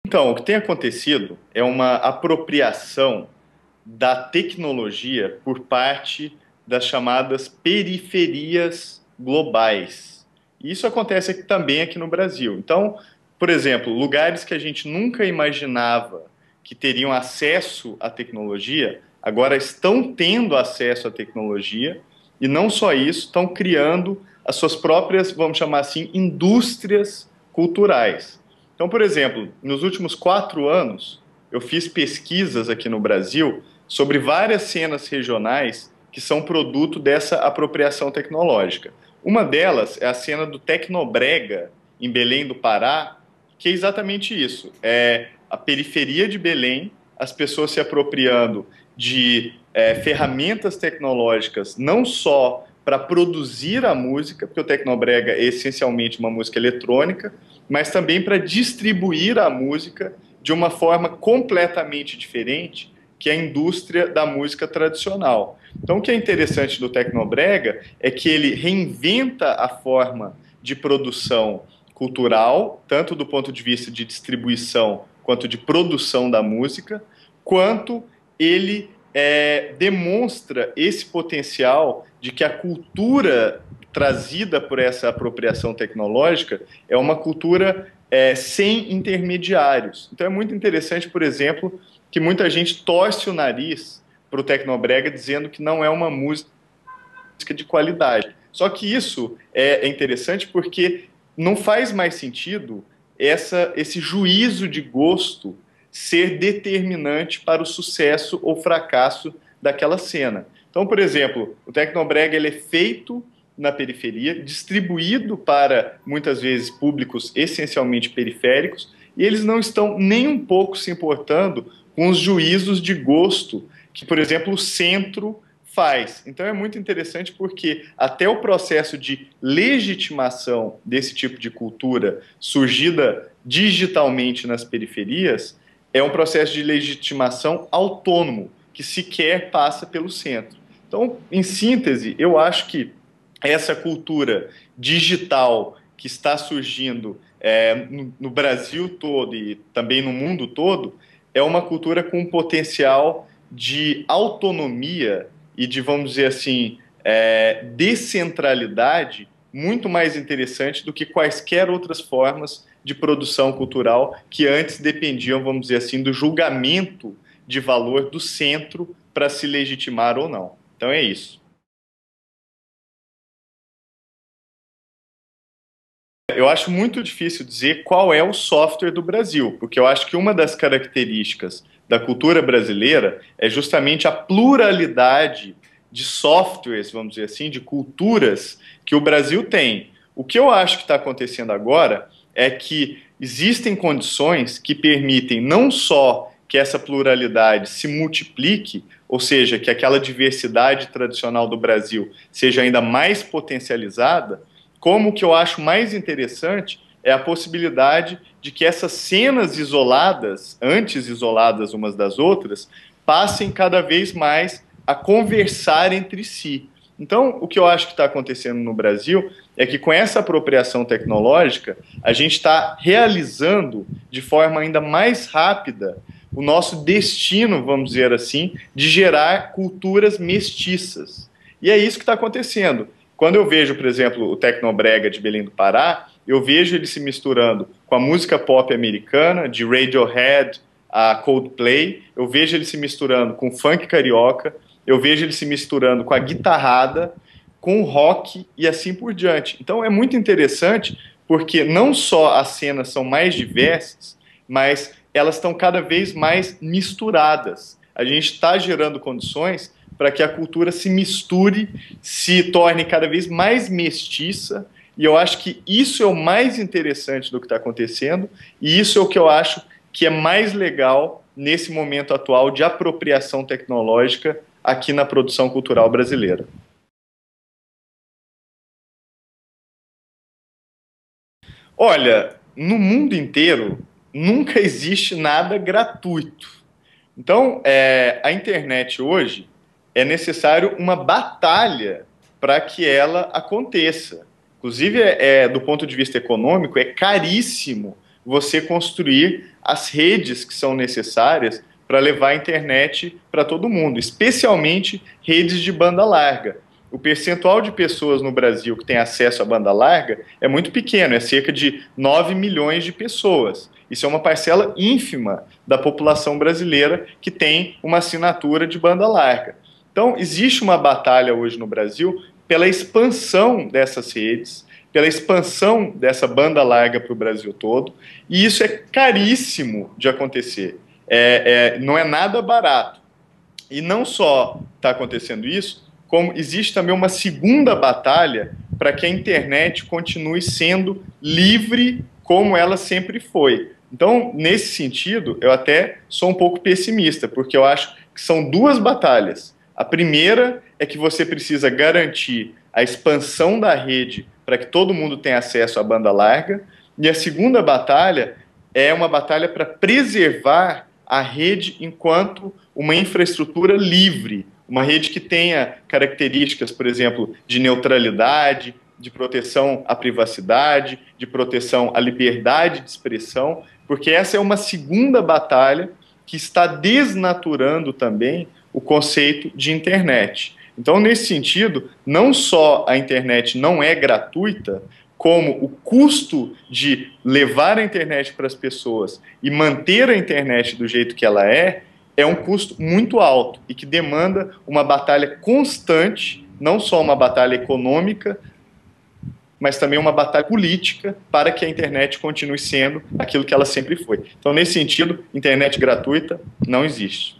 Então, o que tem acontecido é uma apropriação da tecnologia por parte das chamadas periferias globais. E isso acontece também aqui no Brasil. Então, por exemplo, lugares que a gente nunca imaginava que teriam acesso à tecnologia, agora estão tendo acesso à tecnologia, e não só isso, estão criando as suas próprias, vamos chamar assim, indústrias culturais. Então, por exemplo, nos últimos 4 anos, eu fiz pesquisas aqui no Brasil sobre várias cenas regionais que são produto dessa apropriação tecnológica. Uma delas é a cena do Tecnobrega, em Belém do Pará, que é exatamente isso. É a periferia de Belém, as pessoas se apropriando de ferramentas tecnológicas, não só para produzir a música, porque o Tecnobrega é essencialmente uma música eletrônica, mas também para distribuir a música de uma forma completamente diferente que a indústria da música tradicional. Então, o que é interessante do Tecnobrega é que ele reinventa a forma de produção cultural, tanto do ponto de vista de distribuição quanto de produção da música, quanto ele demonstra esse potencial de que a cultura trazida por essa apropriação tecnológica é uma cultura sem intermediários. Então é muito interessante, por exemplo, que muita gente torce o nariz para o Tecnobrega dizendo que não é uma música de qualidade. Só que isso é interessante porque não faz mais sentido esse juízo de gosto ser determinante para o sucesso ou fracasso daquela cena. Então, por exemplo, o Tecnobrega ele é feito na periferia, distribuído para, muitas vezes, públicos essencialmente periféricos, e eles não estão nem um pouco se importando com os juízos de gosto que, por exemplo, o centro faz. Então é muito interessante porque até o processo de legitimação desse tipo de cultura surgida digitalmente nas periferias é um processo de legitimação autônomo, que sequer passa pelo centro. Então, em síntese, eu acho que essa cultura digital que está surgindo no Brasil todo e também no mundo todo é uma cultura com um potencial de autonomia e de, vamos dizer assim, descentralidade muito mais interessante do que quaisquer outras formas de produção cultural que antes dependiam, vamos dizer assim, do julgamento de valor do centro para se legitimar ou não. Então é isso. Eu acho muito difícil dizer qual é o software do Brasil, porque eu acho que uma das características da cultura brasileira é justamente a pluralidade de softwares, vamos dizer assim, de culturas que o Brasil tem. O que eu acho que está acontecendo agora é que existem condições que permitem não só que essa pluralidade se multiplique, ou seja, que aquela diversidade tradicional do Brasil seja ainda mais potencializada, como o que eu acho mais interessante é a possibilidade de que essas cenas isoladas, antes isoladas umas das outras, passem cada vez mais a conversar entre si. Então, o que eu acho que está acontecendo no Brasil é que com essa apropriação tecnológica, a gente está realizando de forma ainda mais rápida o nosso destino, vamos dizer assim, de gerar culturas mestiças. E é isso que está acontecendo. Quando eu vejo, por exemplo, o Tecnobrega de Belém do Pará, eu vejo ele se misturando com a música pop americana, de Radiohead a Coldplay, eu vejo ele se misturando com funk carioca, eu vejo ele se misturando com a guitarrada, com o rock e assim por diante. Então é muito interessante porque não só as cenas são mais diversas, mas elas estão cada vez mais misturadas. A gente está gerando condições para que a cultura se misture, se torne cada vez mais mestiça, e eu acho que isso é o mais interessante do que está acontecendo, e isso é o que eu acho que é mais legal nesse momento atual de apropriação tecnológica aqui na produção cultural brasileira. Olha, no mundo inteiro nunca existe nada gratuito. Então, a internet hoje é necessário uma batalha para que ela aconteça. Inclusive, do ponto de vista econômico, é caríssimo você construir as redes que são necessárias para levar a internet para todo mundo, especialmente redes de banda larga. O percentual de pessoas no Brasil que tem acesso à banda larga é muito pequeno, é cerca de 9 milhões de pessoas. Isso é uma parcela ínfima da população brasileira que tem uma assinatura de banda larga. Então, existe uma batalha hoje no Brasil pela expansão dessas redes, pela expansão dessa banda larga para o Brasil todo, e isso é caríssimo de acontecer. Não é nada barato. E não só está acontecendo isso, como existe também uma segunda batalha para que a internet continue sendo livre como ela sempre foi. Então, nesse sentido, eu até sou um pouco pessimista, porque eu acho que são duas batalhas. A primeira é que você precisa garantir a expansão da rede para que todo mundo tenha acesso à banda larga, e a segunda batalha é uma batalha para preservar a rede enquanto uma infraestrutura livre, uma rede que tenha características, por exemplo, de neutralidade, de proteção à privacidade, de proteção à liberdade de expressão, porque essa é uma segunda batalha que está desnaturando também o conceito de internet. Então, nesse sentido, não só a internet não é gratuita, como o custo de levar a internet para as pessoas e manter a internet do jeito que ela é um custo muito alto e que demanda uma batalha constante, não só uma batalha econômica, mas também uma batalha política para que a internet continue sendo aquilo que ela sempre foi. Então, nesse sentido, internet gratuita não existe.